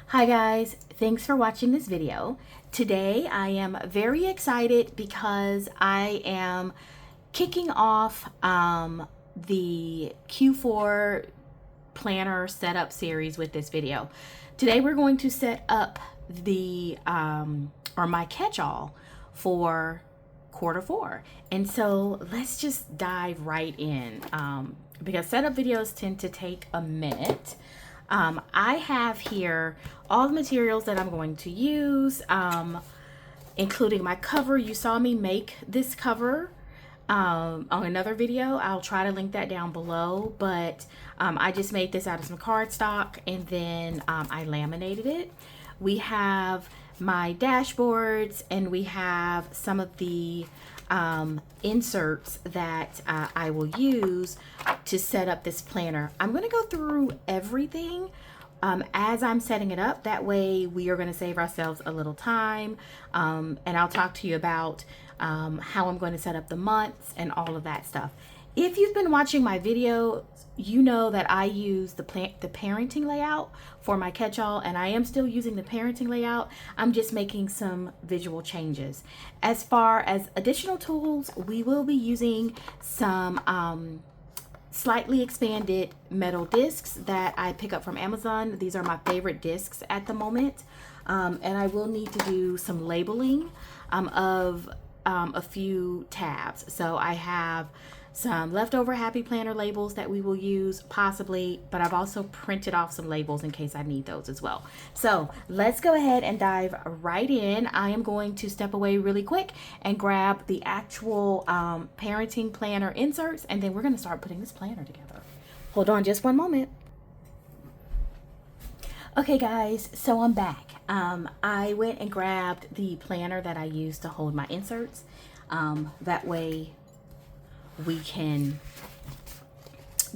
Hi guys, thanks for watching this video. Today I am very excited because I am kicking off the Q4 planner setup series with this video. Today we're going to set up the my catch-all for Q4, and so let's just dive right in because setup videos tend to take a minute. I have here all the materials that I'm going to use, including my cover. You saw me make this cover on another video. I'll try to link that down below, but I just made this out of some cardstock and then I laminated it. We have my dashboards and we have some of the inserts that I will use to set up this planner. I'm going to go through everything as I'm setting it up. That way we are going to save ourselves a little time, and I'll talk to you about how I'm going to set up the months and all of that stuff. If you've been watching my video, you know that I use the parenting layout for my catch-all, and I am still using the parenting layout. I'm just making some visual changes. As far as additional tools, we will be using some slightly expanded metal discs that I pick up from Amazon. These are my favorite discs at the moment, and I will need to do some labeling of a few tabs. So I have some leftover Happy Planner labels that we will use possibly, but I've also printed off some labels in case I need those as well. So let's go ahead and dive right in. I am going to step away really quick and grab the actual parenting planner inserts, and then we're going to start putting this planner together. Hold on just one moment. Okay guys, so I'm back. I went and grabbed the planner that I use to hold my inserts. That way we can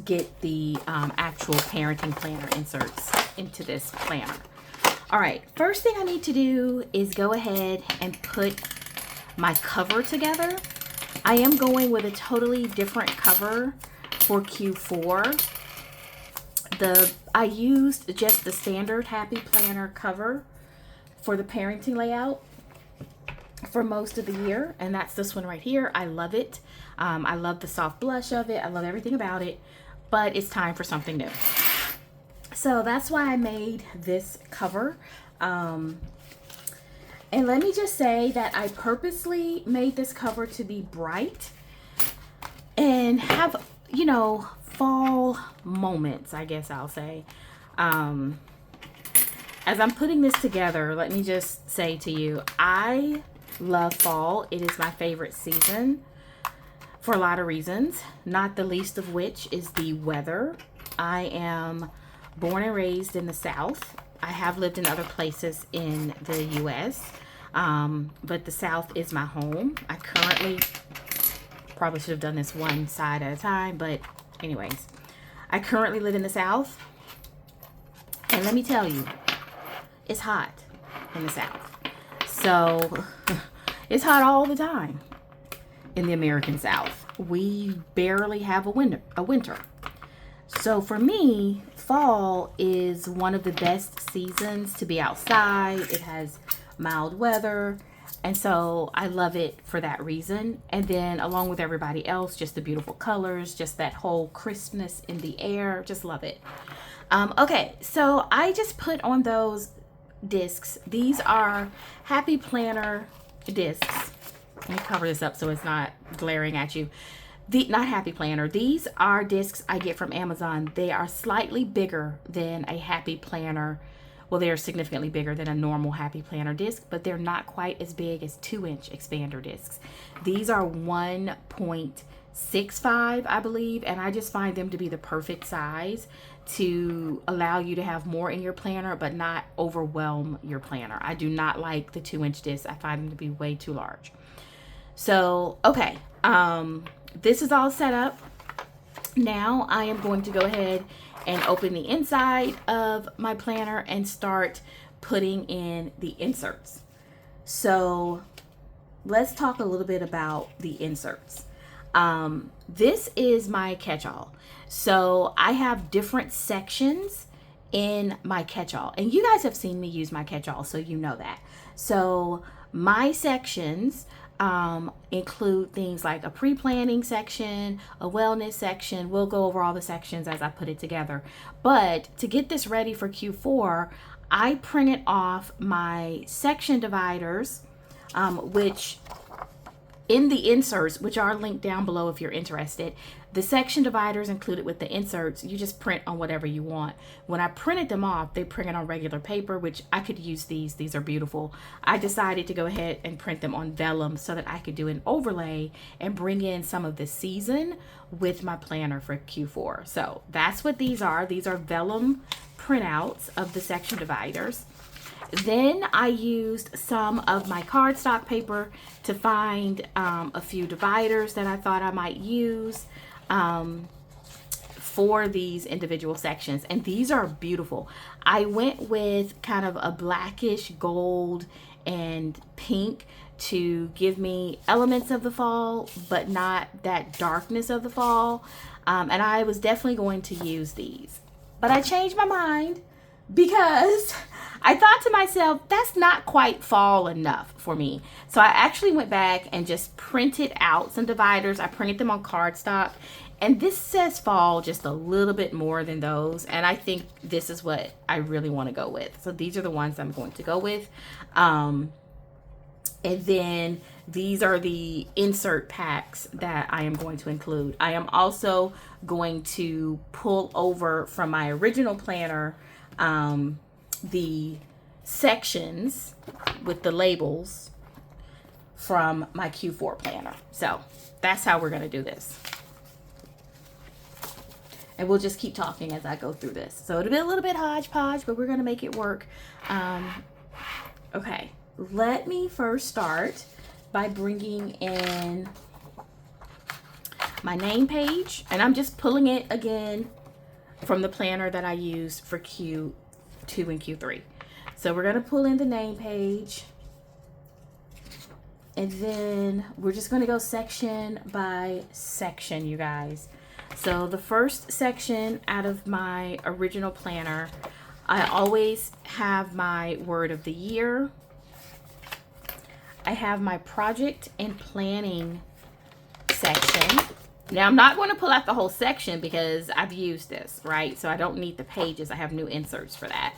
get the actual parenting planner inserts into this planner. All right, first thing I need to do is go ahead and put my cover together. I am going with a totally different cover for Q4. I used just the standard Happy Planner cover for the parenting layout for most of the year, and that's this one right here. I love it. I love the soft blush of it. I love everything about it, but it's time for something new. So that's why I made this cover. And let me just say that I purposely made this cover to be bright and have, you know, fall moments, I guess I'll say. As I'm putting this together, let me just say to you, I love fall. It is my favorite season for a lot of reasons, not the least of which is the weather. I am born and raised in the South. I have lived in other places in the US, but the South is my home. I currently, probably should have done this one side at a time, but anyways, I currently live in the South, and let me tell you, it's hot in the South. So it's hot all the time in the American South. We barely have a winter. So for me, fall is one of the best seasons to be outside. It has mild weather, and so I love it for that reason. And then along with everybody else, just the beautiful colors, just that whole crispness in the air, just love it. Okay, so I just put on those discs. These are Happy Planner discs. Let me cover this up so it's not glaring at you. Not Happy Planner. These are discs I get from Amazon. They are slightly bigger than a Happy Planner. Well, they're significantly bigger than a normal Happy Planner disc, but they're not quite as big as 2-inch expander discs. These are 1.65, I believe, and I just find them to be the perfect size to allow you to have more in your planner but not overwhelm your planner. I do not like the 2-inch discs. I find them to be way too large. So, okay, this is all set up. Now I am going to go ahead and open the inside of my planner and start putting in the inserts. So let's talk a little bit about the inserts. This is my catch-all. So I have different sections in my catch-all. And you guys have seen me use my catch-all, so you know that. So my sections include things like a pre-planning section, a wellness section. We'll go over all the sections as I put it together. But to get this ready for Q4, I printed off my section dividers, which in the inserts, which are linked down below if you're interested, the section dividers included with the inserts, you just print on whatever you want. When I printed them off, they printed on regular paper, which I could use these. These are beautiful. I decided to go ahead and print them on vellum so that I could do an overlay and bring in some of the season with my planner for Q4. So that's what these are. These are vellum printouts of the section dividers. Then I used some of my cardstock paper to find a few dividers that I thought I might use for these individual sections. And these are beautiful. I went with kind of a blackish gold and pink to give me elements of the fall, but not that darkness of the fall. And I was definitely going to use these. But I changed my mind because I thought to myself, that's not quite fall enough for me. So I actually went back and just printed out some dividers. I printed them on cardstock. And this says fall just a little bit more than those. And I think this is what I really want to go with. So these are the ones I'm going to go with. And then these are the insert packs that I am going to include. I am also going to pull over from my original planner the sections with the labels from my Q4 planner. So that's how we're going to do this. And we'll just keep talking as I go through this. So it'll be a little bit hodgepodge, but we're going to make it work. Okay, let me first start by bringing in my name page. And I'm just pulling it again from the planner that I used for Q2 and Q3. So we're going to pull in the name page. And then we're just going to go section by section, you guys. So the first section out of my original planner, I always have my word of the year. I have my project and planning section. Now I'm not going to pull out the whole section because I've used this, right? So I don't need the pages. I have new inserts for that.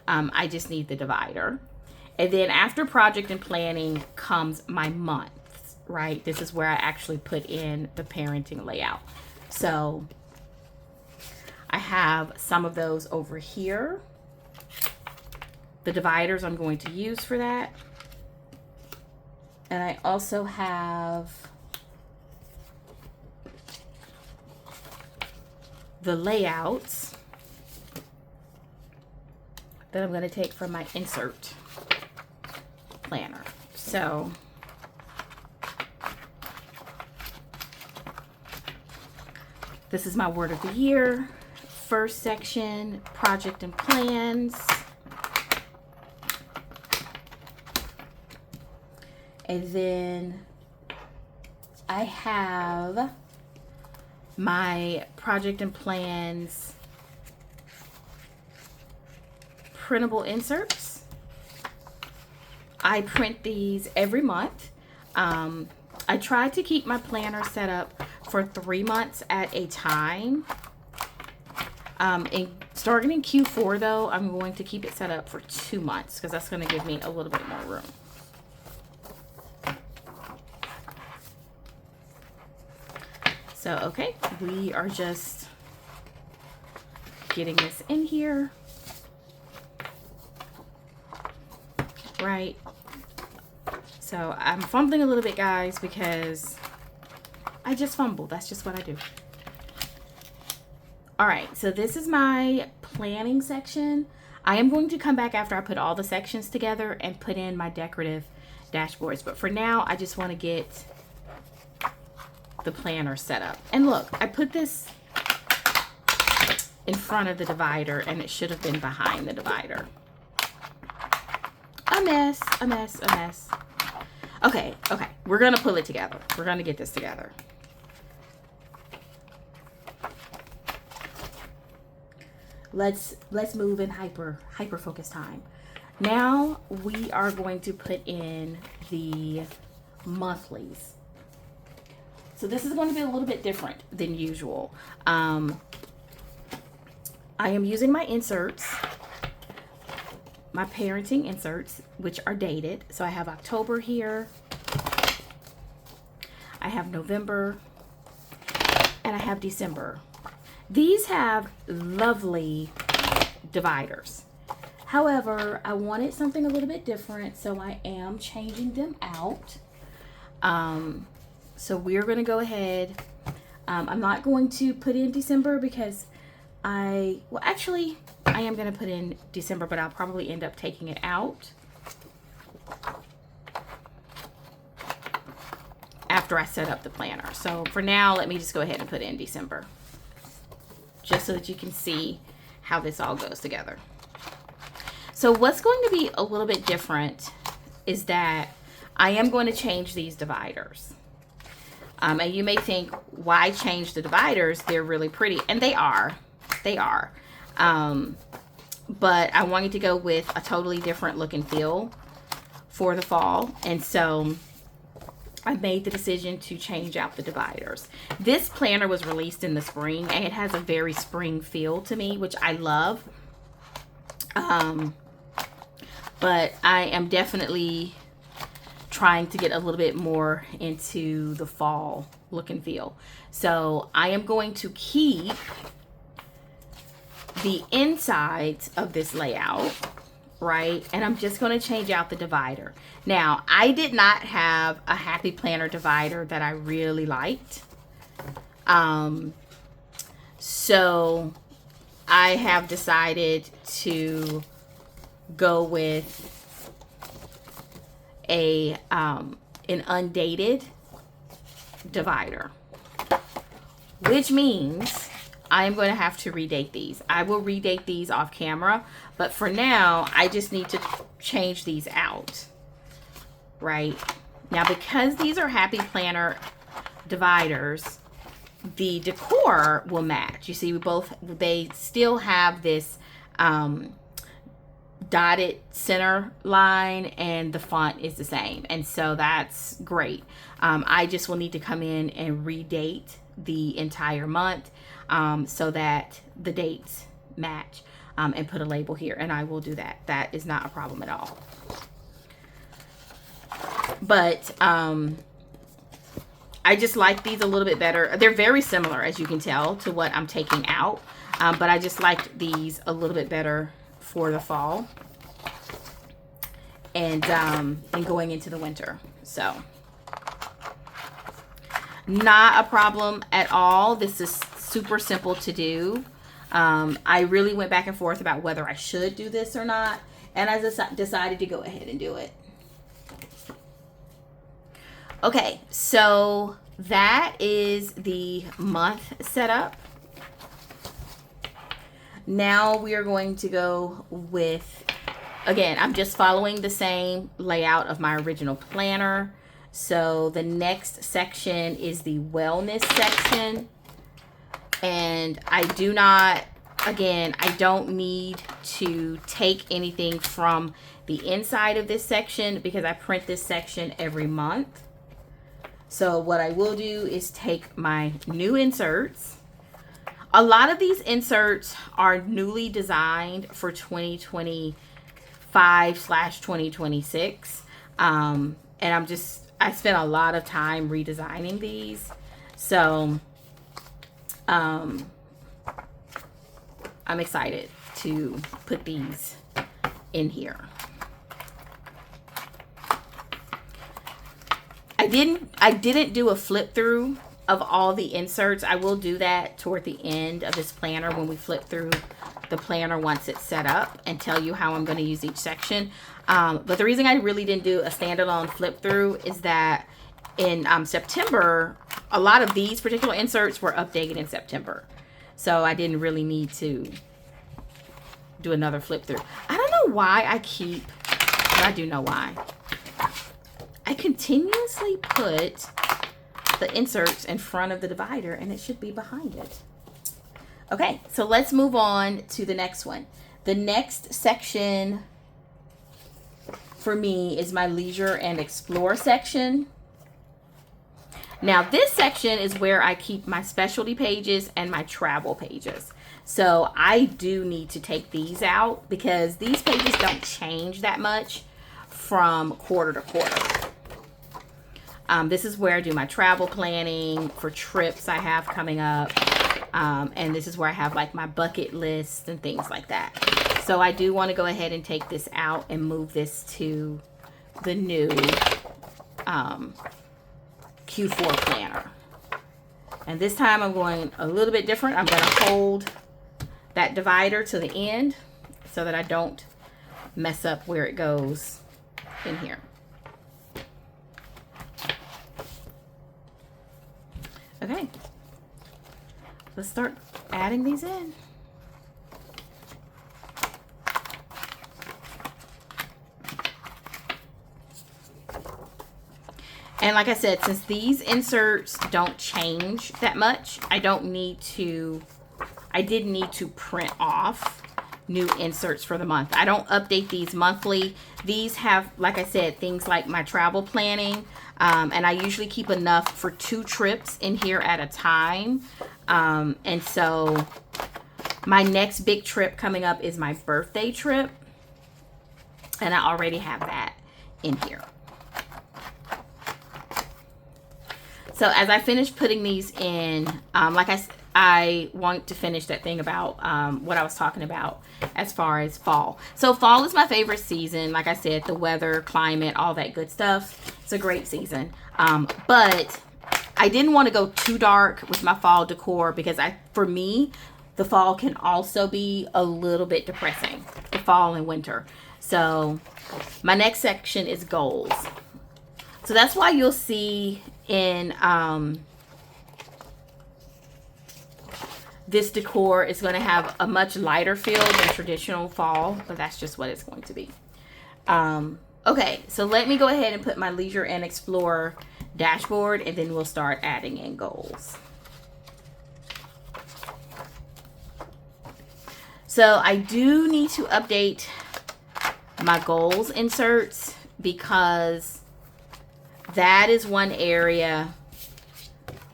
I just need the divider. And then after project and planning comes my months, right? This is where I actually put in the parenting layout. So I have some of those over here. The dividers I'm going to use for that. And I also have the layouts that I'm going to take from my insert planner. So this is my word of the year. First section, project and plans. And then I have my project and plans printable inserts. I print these every month. I try to keep my planner set up for 3 months at a time. And starting in Q4 though, I'm going to keep it set up for 2 months because that's going to give me a little bit more room. So, okay, we are just getting this in here. Right. So I'm fumbling a little bit, guys, because I just fumble. That's just what I do. All right, so this is my planning section. I am going to come back after I put all the sections together and put in my decorative dashboards. But for now, I just want to get the planner set up. And look, I put this in front of the divider and it should have been behind the divider. A mess, a mess, a mess. Okay, we're gonna pull it together. We're gonna get this together. let's move in hyper focus time. Now we are going to put in the monthlies. So this is going to be a little bit different than usual. I am using my inserts, my parenting inserts, which are dated. So I have October here, I have November, and I have December. These have lovely dividers. However, I wanted something a little bit different, so I am changing them out. So we're going to go ahead. I'm not going to put in December because actually, I am going to put in December, but I'll probably end up taking it out after I set up the planner. So for now, let me just go ahead and put in December, just so that you can see how this all goes together. So what's going to be a little bit different is that I am going to change these dividers. And you may think, why change the dividers? They're really pretty, and they are. They are. But I wanted to go with a totally different look and feel for the fall, and so I made the decision to change out the dividers. This planner was released in the spring, and it has a very spring feel to me, which I love. But I am definitely trying to get a little bit more into the fall look and feel. So I am going to keep the insides of this layout, right? And I'm just going to change out the divider. Now, I did not have a Happy Planner divider that I really liked. So I have decided to go with an undated divider, which means I'm going to have to redate these. I will redate these off camera, but for now, I just need to change these out, right? Now, because these are Happy Planner dividers, the decor will match. You see, they still have this dotted center line, and the font is the same, and so that's great. I just will need to come in and redate the entire month so that the dates match, and put a label here, and I will do that. That is not a problem at all. But I just like these a little bit better. They're very similar, as you can tell, to what I'm taking out, but I just liked these a little bit better for the fall and going into the winter. So not a problem at all. This is super simple to do. I really went back and forth about whether I should do this or not, and I just decided to go ahead and do it. Okay, so that is the month setup. Now we are going to go with, again, I'm just following the same layout of my original planner. So the next section is the wellness section. And I don't need to take anything from the inside of this section because I print this section every month. So what I will do is take my new inserts. A lot of these inserts are newly designed for 2025/2026. And I spent a lot of time redesigning these. So I'm excited to put these in here. I didn't do a flip through of all the inserts. I will do that toward the end of this planner when we flip through the planner once it's set up and tell you how I'm going to use each section. But the reason I really didn't do a standalone flip through is that in September, a lot of these particular inserts were updated in September. So I didn't really need to do another flip through. I don't know why I do know why. I continuously put the inserts in front of the divider and it should be behind it. Okay, so let's move on to the next one. The next section for me is my leisure and explore section. Now this section is where I keep my specialty pages and my travel pages. So I do need to take these out because these pages don't change that much from quarter to quarter. This is where I do my travel planning for trips I have coming up. And this is where I have like my bucket list and things like that. So I do want to go ahead and take this out and move this to the new Q4 planner. And this time I'm going a little bit different. I'm going to hold that divider to the end so that I don't mess up where it goes in here. Okay, let's start adding these in. And like I said, since these inserts don't change that much, I didn't need to print off new inserts for the month. I don't update these monthly. These have, like I said, things like my travel planning, and I usually keep enough for 2 trips in here at a time. And so my next big trip coming up is my birthday trip, and I already have that in here. So as I finish putting these in, like I want to finish that thing about what I was talking about as far as fall. So fall is my favorite season. Like I said, the weather, climate, all that good stuff. It's a great season. But I didn't want to go too dark with my fall decor because for me, the fall can also be a little bit depressing, the fall and winter. So my next section is goals. So that's why you'll see in this decor is going to have a much lighter feel than traditional fall, but that's just what it's going to be. Okay, so let me go ahead and put my leisure and explore dashboard, and then we'll start adding in goals. So I do need to update my goals inserts because that is one area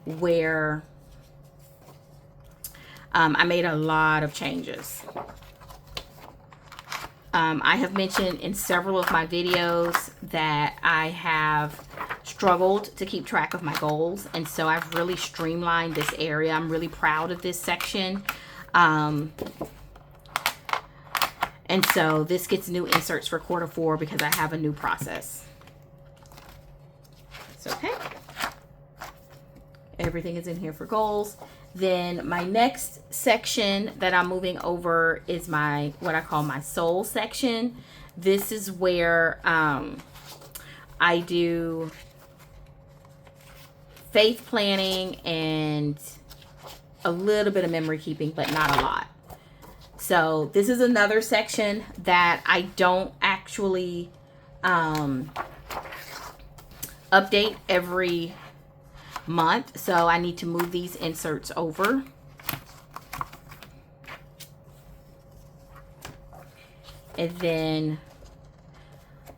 where I made a lot of changes. I have mentioned in several of my videos that I have struggled to keep track of my goals, and so I've really streamlined this area. I'm really proud of this section. And so this gets new inserts for quarter 4 because I have a new process. It's okay. Everything is in here for goals. Then my next section that I'm moving over is what I call my soul section. This is where I do faith planning and a little bit of memory keeping, but not a lot. So this is another section that I don't actually update every month, so I need to move these inserts over. And then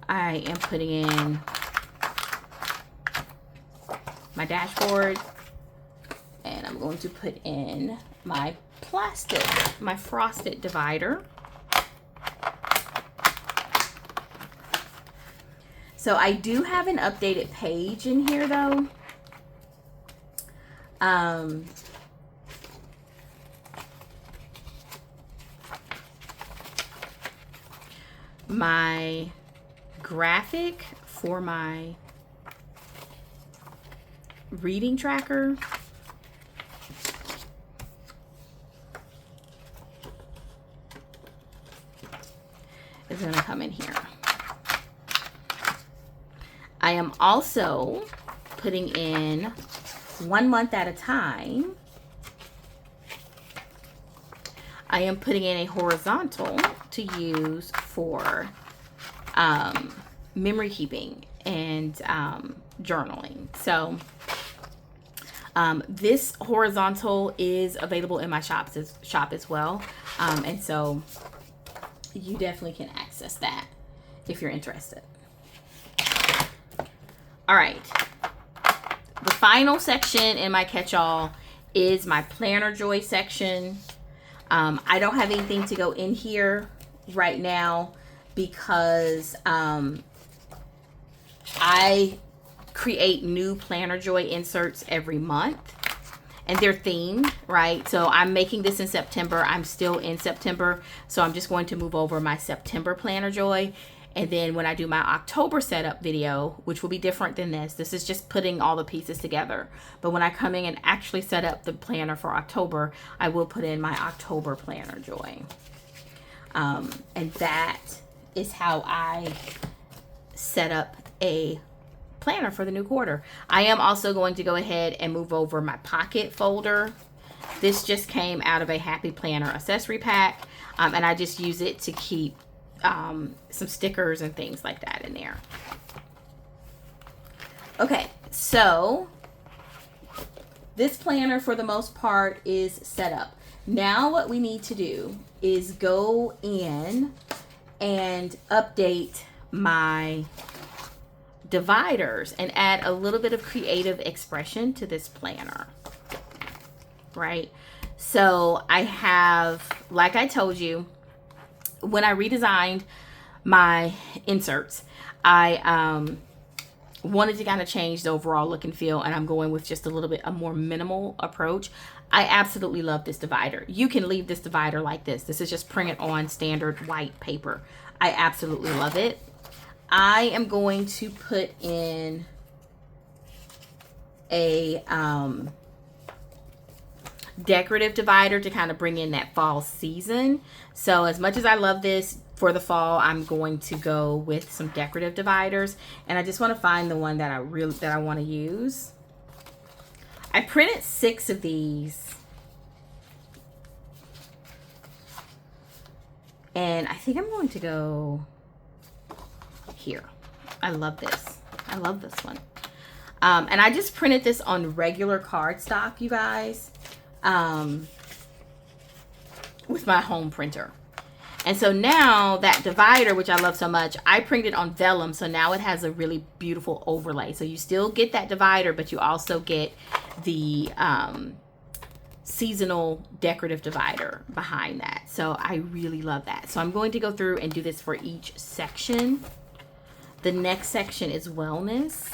I am putting in my dashboard, and I'm going to put in my my frosted divider. So I do have an updated page in here though. My graphic for my reading tracker is going to come in here. I am also putting in 1 month at a time. I am putting in a horizontal to use for memory keeping and journaling. So This horizontal is available in my shop as well. And so you definitely can access that if you're interested. All right. The final section in my catch-all is my Planner Joy section. I don't have anything to go in here right now because I create new Planner Joy inserts every month, and they're themed, right? So I'm making this in September. I'm still in September, so I'm just going to move over my September Planner Joy. And then when I do my October setup video, which will be different than this is just putting all the pieces together. But when I come in and actually set up the planner for October, I will put in my October Planner Joy. And that is how I set up a planner for the new quarter. I am also going to go ahead and move over my pocket folder. This just came out of a Happy Planner accessory pack, and I just use it to keep some stickers and things like that in there. Okay, so this planner for the most part is set up. Now what we need to do is go in and update my dividers and add a little bit of creative expression to this planner, right? So I have, like I told you, when I redesigned my inserts, I wanted to kind of change the overall look and feel, and I'm going with just a little bit a more minimal approach. I absolutely love this divider. You can leave this divider like this. This is just printed on standard white paper. I absolutely love it. I am going to put in a decorative divider to kind of bring in that fall season. So as much as I love this for the fall, I'm going to go with some decorative dividers, and I just want to find the one that I want to use. I printed 6 of these, and I think I'm going to go here. I love this. I love this one. And I just printed this on regular cardstock, you guys, with my home printer. And so now that divider, which I love so much, I printed on vellum, so now it has a really beautiful overlay. So you still get that divider, but you also get the seasonal decorative divider behind that. So I really love that. So I'm going to go through and do this for each section. The next section is wellness.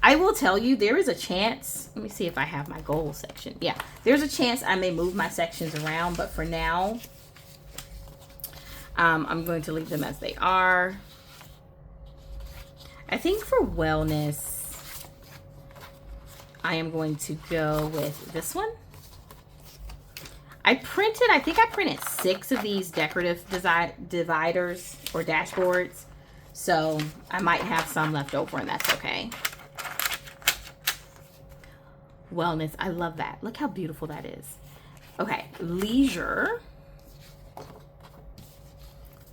I will tell you, there is a chance, let me see if I have my goal section. Yeah, there's a chance I may move my sections around, but for now, I'm going to leave them as they are. I think for wellness, I am going to go with this one. I think I printed 6 of these decorative dividers or dashboards, so I might have some left over, and that's okay. Wellness, I love that. Look how beautiful that is. Okay, leisure.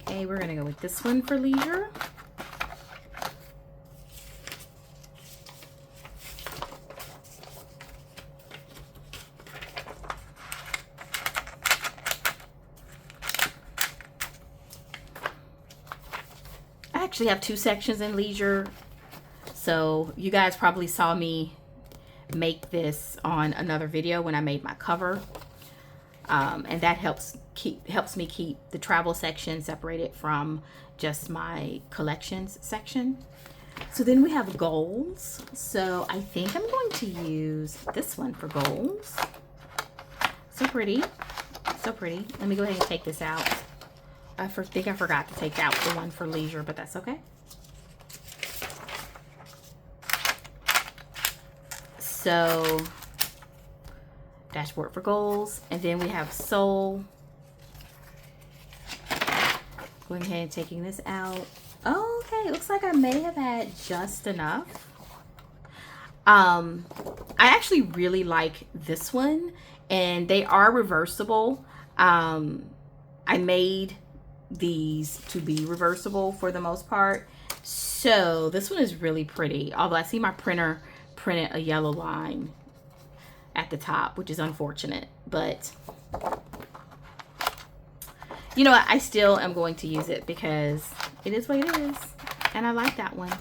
Okay, we're gonna go with this one for leisure. I actually have 2 sections in leisure, so you guys probably saw me make this on another video when I made my cover, and that helps me keep the travel section separated from just my collections section. So then we have goals. So I think I'm going to use this one for goals. So pretty, so pretty. Let me go ahead and take this out. I think I forgot to take out the one for leisure, but that's okay. So dashboard for goals, and then we have soul. Going ahead and taking this out. Oh, okay, it looks like I may have had just enough. I actually really like this one, and they are reversible. I made these to be reversible for the most part. So this one is really pretty. Although I see my printer printed a yellow line at the top, which is unfortunate, but you know what? I still am going to use it because it is what it is, and I like that one.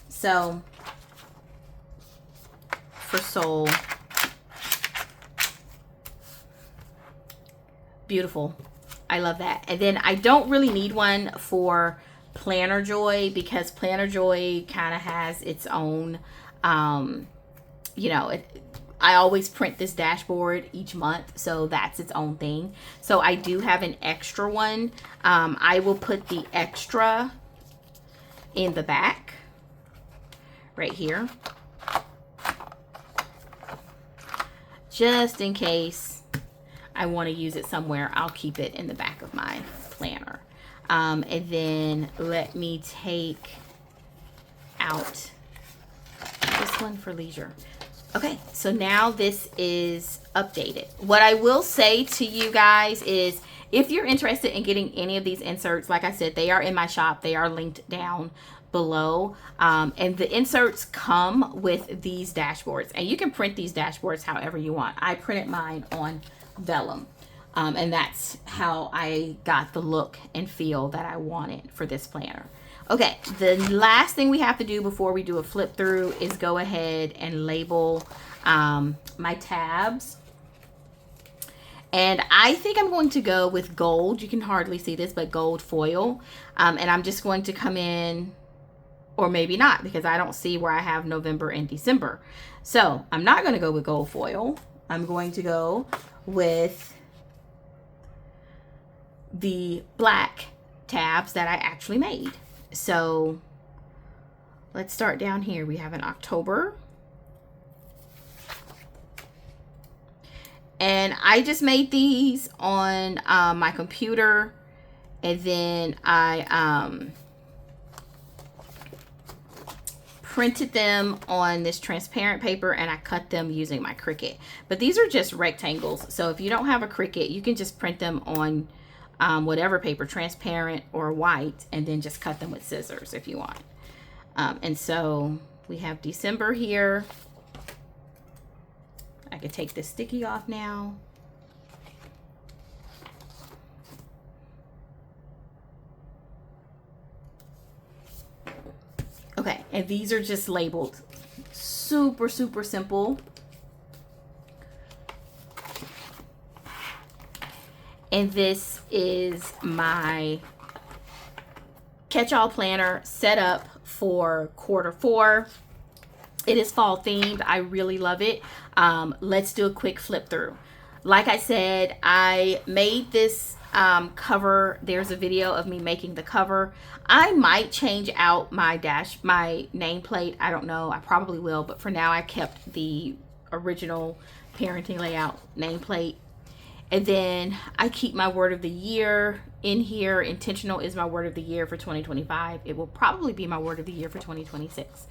So for Soul, beautiful. I love that. And then I don't really need one for Planner Joy because Planner Joy kind of has its own, you know, I always print this dashboard each month, so that's its own thing. So I do have an extra one. I will put the extra in the back right here, just in case I want to use it somewhere. I'll keep it in the back of my planner. And then let me take out this one for leisure. Okay, so now this is updated. What I will say to you guys is if you're interested in getting any of these inserts, like I said, they are in my shop. They are linked down below. And the inserts come with these dashboards. And you can print these dashboards however you want. I printed mine on vellum. And that's how I got the look and feel that I wanted for this planner. Okay, the last thing we have to do before we do a flip through is go ahead and label my tabs. And I think I'm going to go with gold. You can hardly see this, but gold foil. And I'm just going to come in, or maybe not, because I don't see where I have November and December. So I'm not going to go with gold foil. I'm going to go with the black tabs that I actually made. So let's start down here. We have an October. And I just made these on my computer. And then I printed them on this transparent paper and I cut them using my Cricut. But these are just rectangles. So if you don't have a Cricut, you can just print them on whatever paper, transparent or white, and then just cut them with scissors if you want. And so we have December here. I could take this sticky off now. Okay, and these are just labeled. Super, super simple. And this is my Catchall Planner set up for quarter 4. It is fall themed. I really love it. Let's do a quick flip through. Like I said, I made this cover. There's a video of me making the cover. I might change out my nameplate. I don't know. I probably will. But for now, I kept the original parenting layout nameplate. And then I keep my word of the year in here. Intentional is my word of the year for 2025. It will probably be my word of the year for 2026.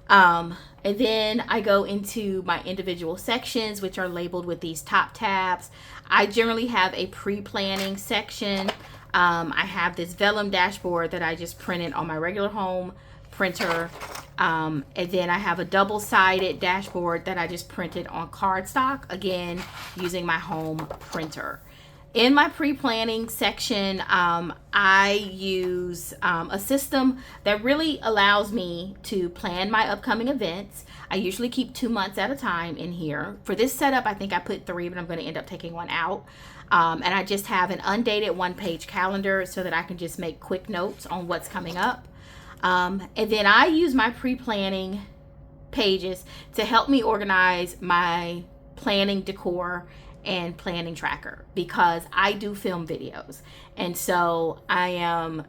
And then I go into my individual sections, which are labeled with these top tabs. I generally have a pre-planning section. I have this vellum dashboard that I just printed on my regular home printer. And then I have a double-sided dashboard that I just printed on cardstock, again, using my home printer. In my pre-planning section, I use a system that really allows me to plan my upcoming events. I usually keep 2 months at a time in here. For this setup, I think I put 3, but I'm going to end up taking one out. And I just have an undated 1-page calendar so that I can just make quick notes on what's coming up. And then I use my pre-planning pages to help me organize my planning decor and planning tracker, because I do film videos. And so I am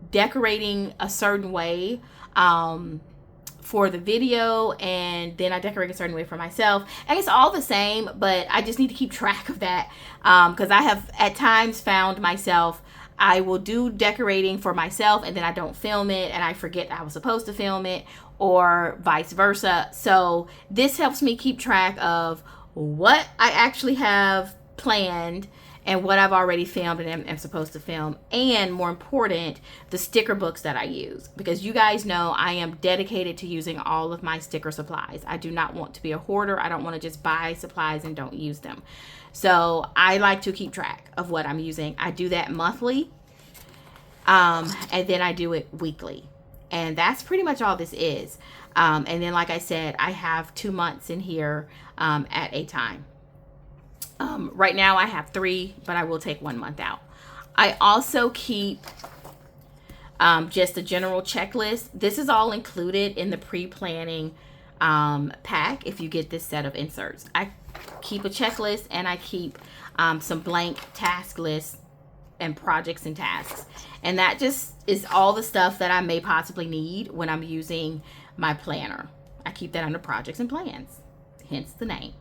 decorating a certain way for the video, and then I decorate a certain way for myself. And it's all the same, but I just need to keep track of that because I have at times found myself, I will do decorating for myself and then I don't film it and I forget I was supposed to film it, or vice versa. So this helps me keep track of what I actually have planned and what I've already filmed and am supposed to film, and more important, the sticker books that I use, because you guys know I am dedicated to using all of my sticker supplies. I do not want to be a hoarder. I don't want to just buy supplies and don't use them. So I like to keep track of what I'm using. I do that monthly, and then I do it weekly. And that's pretty much all this is. And then, like I said, I have 2 months in here at a time. Right now I have 3, but I will take 1 month out. I also keep just a general checklist. This is all included in the pre-planning pack if you get this set of inserts. I keep a checklist, and I keep some blank task lists and projects and tasks. And that just is all the stuff that I may possibly need when I'm using my planner. I keep that under projects and plans, hence the name.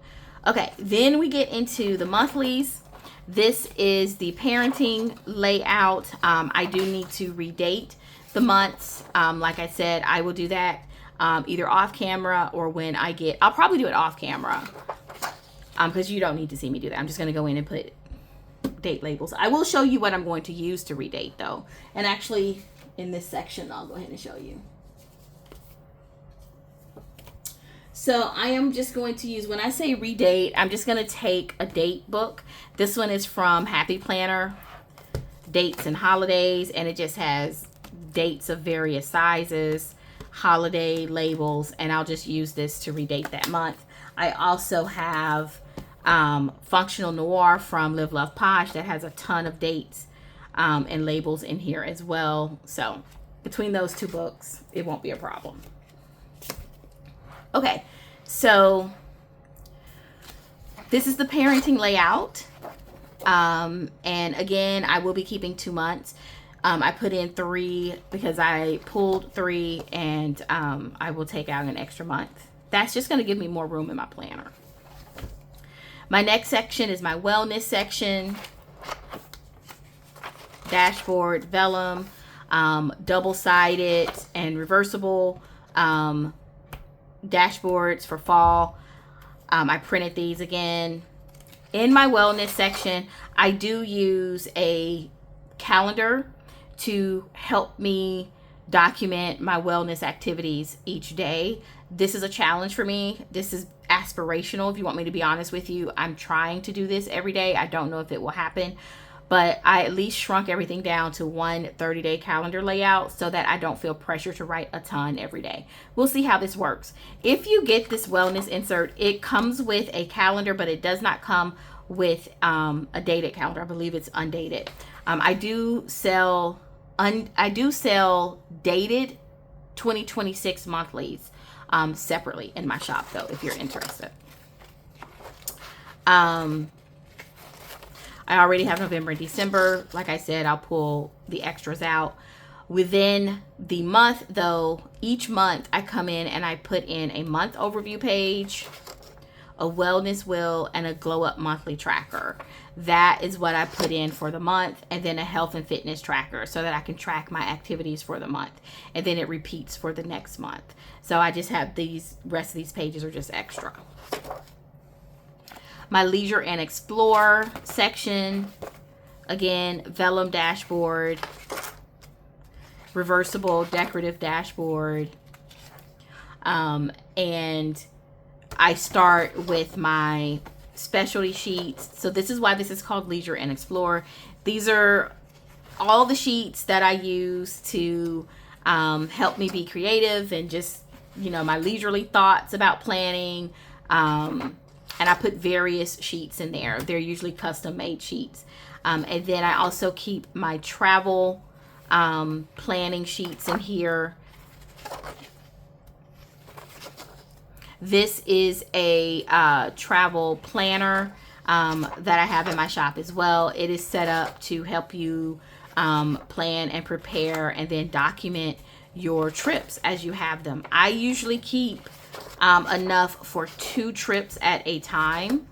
Okay, then we get into the monthlies. This is the parenting layout. I do need to redate the months. Like I said, I will do that either off camera or when I'll probably do it off camera because you don't need to see me do that. I'm just going to go in and put date labels. I will show you what I'm going to use to redate though. And actually in this section, I'll go ahead and show you. So I am just going to use, when I say redate, I'm just going to take a date book. This one is from Happy Planner, Dates and Holidays, and it just has dates of various sizes, holiday labels, and I'll just use this to redate that month. I also have Functional Noir from Live Love Posh that has a ton of dates and labels in here as well. So between those 2 books, it won't be a problem. Okay, so this is the parenting layout. And again, I will be keeping 2 months. I put in 3 because I pulled 3, and I will take out an extra month. That's just going to give me more room in my planner. My next section is my wellness section. Dashboard, vellum, double-sided and reversible dashboards for fall. I printed these again. In my wellness section, I do use a calendar to help me document my wellness activities each day. This is a challenge for me. This is aspirational, if you want me to be honest with you. I'm trying to do this every day. I don't know if it will happen, but I at least shrunk everything down to one 30-day calendar layout so that I don't feel pressure to write a ton every day. We'll see how this works. If you get this wellness insert, it comes with a calendar, but it does not come with a dated calendar. I believe it's undated. I do sell dated 2026 monthlies separately in my shop, though, if you're interested. I already have November and December. Like I said, I'll pull the extras out. Within the month, though, each month I come in and I put in a month overview page, a wellness wheel, and a glow up monthly tracker. That is what I put in for the month, and then a health and fitness tracker so that I can track my activities for the month, and then it repeats for the next month. So I just have these rest of these pages are just extra. My leisure and explore section, again, vellum dashboard, reversible decorative dashboard, and I start with my specialty sheets. So this is why this is called Leisure and Explore. These are all the sheets that I use to help me be creative and just, you know, my leisurely thoughts about planning. And I put various sheets in there. They're usually custom made sheets. And then I also keep my travel planning sheets in here. This is a travel planner that I have in my shop as well. It is set up to help you plan and prepare and then document your trips as you have them. I usually keep enough for 2 trips at a time.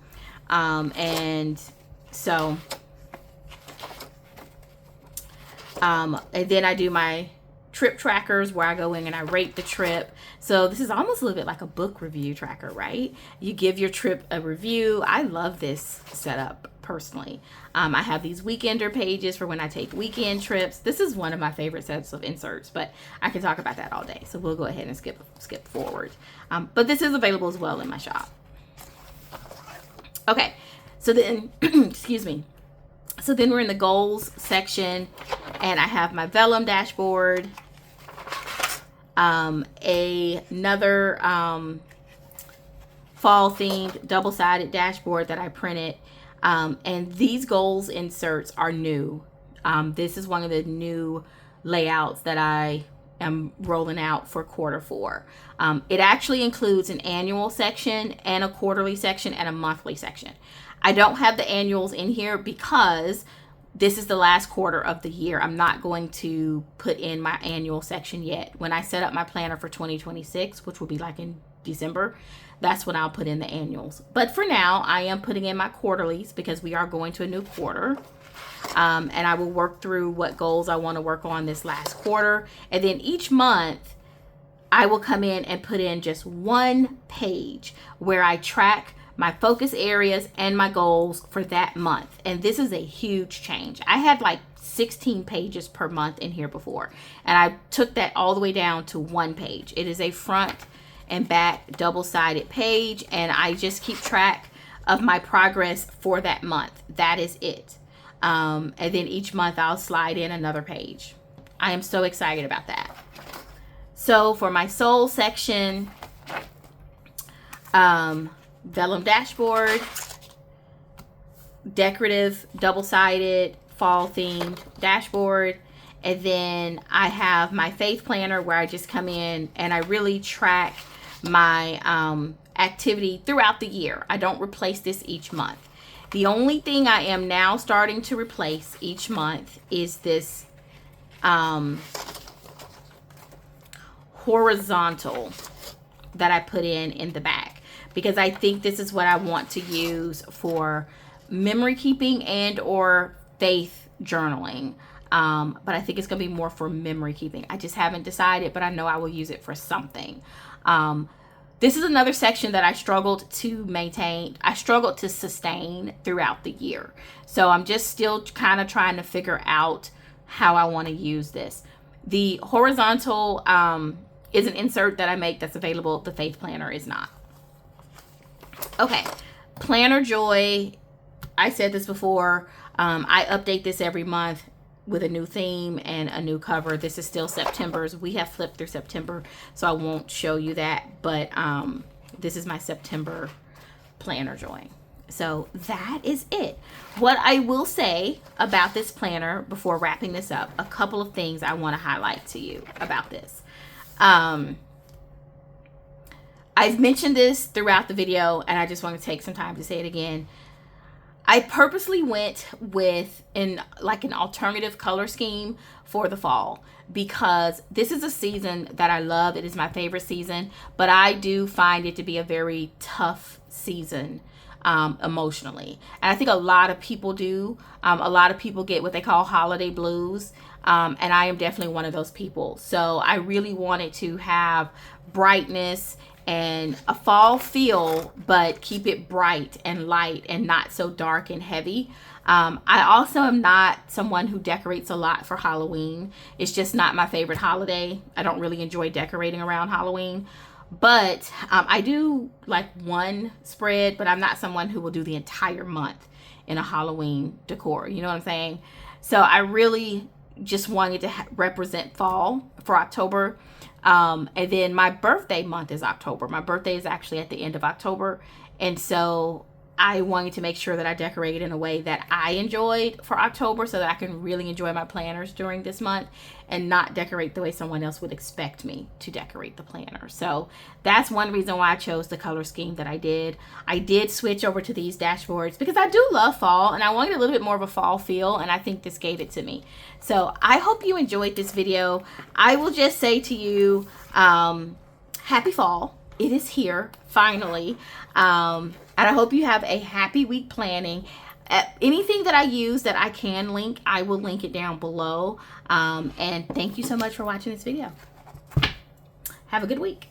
And so, and then I do my trip trackers where I go in and I rate the trip. So this is almost a little bit like a book review tracker, right? You give your trip a review. I love this setup. personally. I have these weekender pages for when I take weekend trips. This is one of my favorite sets of inserts, but I can talk about that all day. So we'll go ahead and skip forward. But this is available as well in my shop. Okay, so then, excuse me. So then we're in the goals section, and I have my vellum dashboard, another fall themed double-sided dashboard that I printed, and these goals inserts are new. This is one of the new layouts that I am rolling out for Q4. It actually includes an annual section and a quarterly section and a monthly section. I don't have the annuals in here because this is the last quarter of the year. I'm not going to put in my annual section yet. When I set up my planner for 2026, which will be like in December, that's when I'll put in the annuals. But for now, I am putting in my quarterlies because we are going to a new quarter. And I will work through what goals I want to work on this last quarter. And then each month, I will come in and put in just one page where I track my focus areas and my goals for that month. And this is a huge change. I had like 16 pages per month in here before, and I took that all the way down to one page. It is a front and back double-sided page, and I just keep track of my progress for that month. That is it. And then each month I'll slide in another page. I am so excited about that. So for my soul section, vellum dashboard, decorative double-sided fall themed dashboard, and then I have my faith planner where I just come in and I really track my activity throughout the year. I don't replace this each month. The only thing I am now starting to replace each month is this horizontal that I put in the back, because I think this is what I want to use for memory keeping and or faith journaling. But I think it's going to be more for memory keeping. I just haven't decided, but I know I will use it for something. This is another section that I struggled to maintain. I struggled to sustain throughout the year. So I'm just still kind of trying to figure out how I want to use this. The horizontal is an insert that I make that's available. The faith planner is not. Okay, Planner Joy. I said this before. I update this every month with a new theme and a new cover. This is still September's. We have flipped through September, so I won't show you that. But this is my September Planner Joy. So that is it. What I will say about this planner before wrapping this up, a couple of things I want to highlight to you about this. I've mentioned this throughout the video, and I just want to take some time to say it again. I purposely went with an alternative color scheme for the fall because this is a season that I love. It is my favorite season, but I do find it to be a very tough season emotionally. And I think a lot of people do. A lot of people get what they call holiday blues. And I am definitely one of those people. So I really wanted to have brightness and a fall feel, but keep it bright and light and not so dark and heavy. I also am not someone who decorates a lot for Halloween. It's just not my favorite holiday. I don't really enjoy decorating around Halloween. But I do like one spread, but I'm not someone who will do the entire month in a Halloween decor. You know what I'm saying? So I really just wanted to represent fall for October. And then my birthday month is October. My birthday is actually at the end of October. And so I wanted to make sure that I decorated in a way that I enjoyed for October so that I can really enjoy my planners during this month and not decorate the way someone else would expect me to decorate the planner. So that's one reason why I chose the color scheme that I did. I did switch over to these dashboards because I do love fall and I wanted a little bit more of a fall feel, and I think this gave it to me. So I hope you enjoyed this video. I will just say to you, happy fall. It is here, finally. And I hope you have a happy week planning. Anything that I use that I can link, I will link it down below. And thank you so much for watching this video. Have a good week.